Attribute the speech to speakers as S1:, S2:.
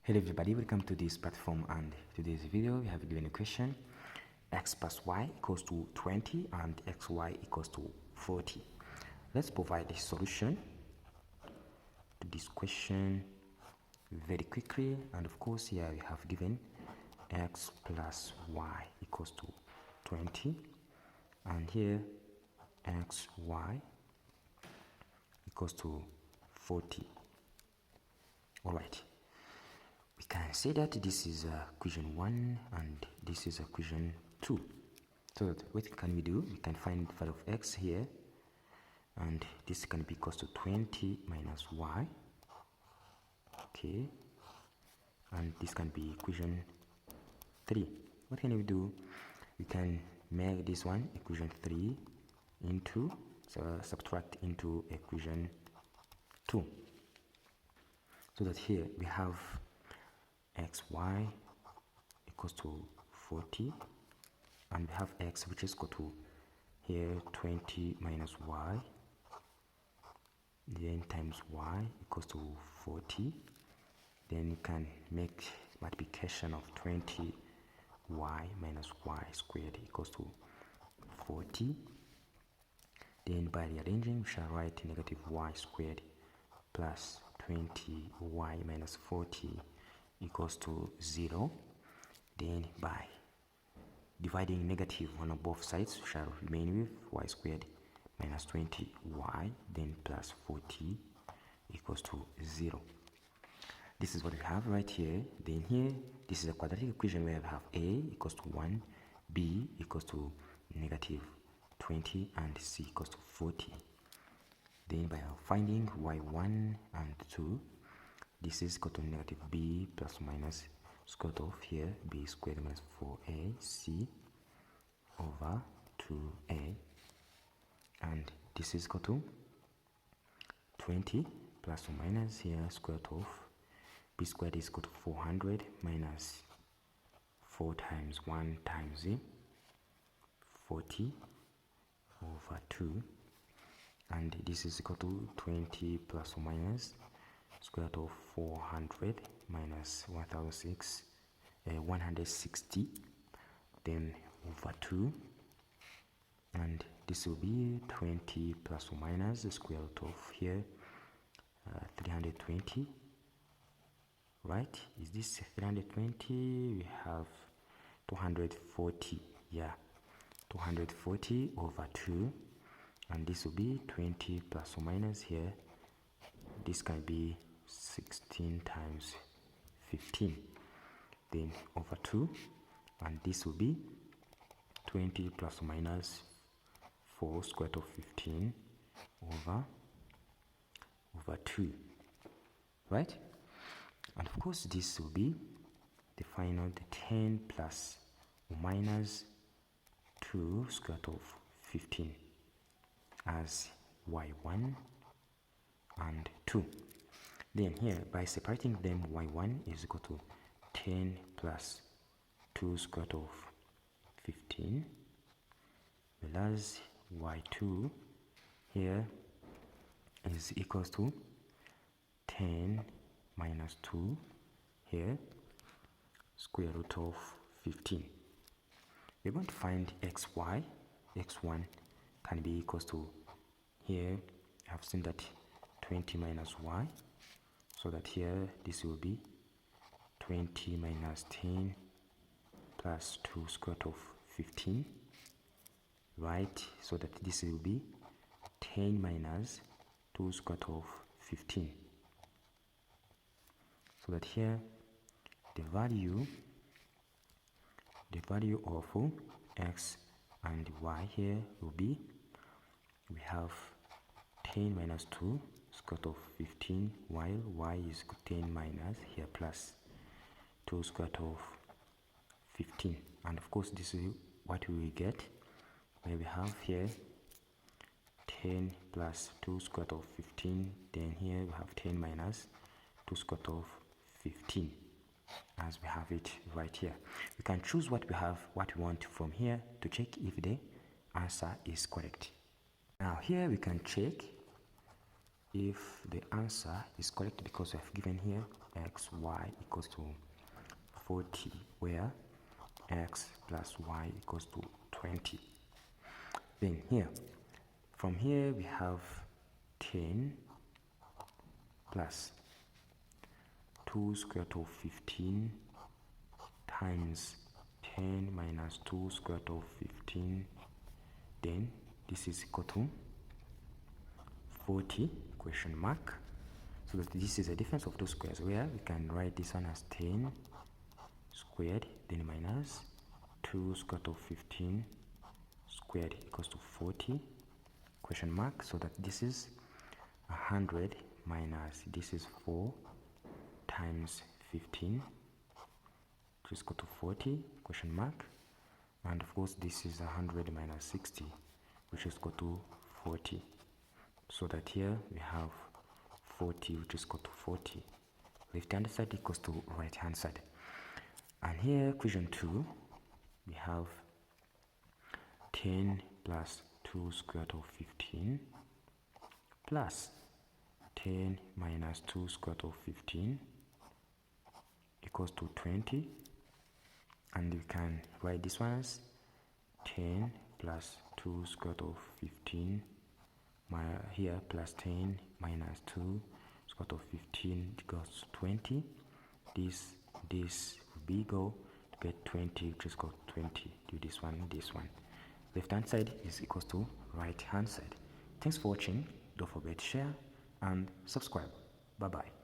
S1: Hello everybody, welcome to this platform, and today's video we have given a question: x plus y equals to 20 and xy equals to 40. Let's provide a solution to this question very quickly. And of course, here we have given x plus y equals to 20, and here xy equals to 40. All right. We can say that this is equation 1 and this is equation 2. So that what can we do? We can find the value of x here, and this can be equals to 20 minus y. Okay, and this can be equation 3. What can we do? We can make this one equation 3 into subtract into equation 2, so that here we have xy equals to 40, and we have x which is equal to here 20 minus y, then times y equals to 40. Then you can make multiplication of 20 y minus y squared equals to 40. Then by rearranging, we shall write negative y squared plus 20 y minus 40 equals to 0. Then by dividing negative on both sides, we shall remain with y squared minus 20y, then plus 40 equals to 0. This is what we have right here. Then here, this is a quadratic equation where we have a equals to 1, b equals to negative 20, and c equals to 40. Then by finding y1 and 2, this is equal to negative b plus minus square root of here b squared minus 4ac over 2a, and this is equal to 20 plus or minus here square root of b squared is equal to 400 minus 4 times 1 times 40 over 2, and this is equal to 20 plus or minus square root of 400 minus 160, then over 2, and this will be 20 plus or minus the square root of here 320, right? Is this 320? We have 240, yeah, 240 over 2, and this will be 20 plus or minus here, this can be 16 times 15, then over 2, and this will be 20 plus or minus 4 square root of 15 over 2, right? And of course this will be the final 10 plus or minus 2 square root of 15 as y1 and 2. Then here, by separating them, y1 is equal to 10 plus 2 square root of 15, whereas y2 here is equals to 10 minus 2 here square root of 15. We're going to find xy. X1 can be equals to, here I've seen that 20 minus y, so that here this will be 20 minus 10 plus 2 square root of 15, right? So that this will be 10 minus 2 square root of 15, so that here the value of x and y here will be, we have 10 minus 2 square root of 15, while y is 10 minus here plus 2 square root of 15, and of course this is what we will get, where we have here 10 plus 2 square root of 15, then here we have 10 minus 2 square root of 15, as we have it right here. We can choose what we have, what we want from here, to check if the answer is correct. Now here we can check if the answer is correct, because we have given here xy equals to 40, where x plus y equals to 20. Then here, from here we have 10 plus 2 square root of 15 times 10 minus 2 square root of 15. Then this is equal to 40 question mark. So that this is a difference of two squares, where we can write this one as 10 squared, then minus 2 square root of 15 squared equals to 40 question mark. So that this is 100 minus this is 4 times 15, which is equal to 40 question mark. And of course this is 100 minus 60, which is equal to 40. So that here we have 40, which is equal to 40. Left hand side equals to right hand side. And here equation 2, we have 10 plus 2 square root of 15 plus 10 minus 2 square root of 15 equals to 20. And we can write this one as 10 plus 2 square root of 15 here plus 10 minus 2 square root of 15 equals 20. This will be equal to get 20, which is equal to 20. Do this one. Left hand side is equals to right hand side. Thanks for watching. Don't forget to share and subscribe. Bye bye.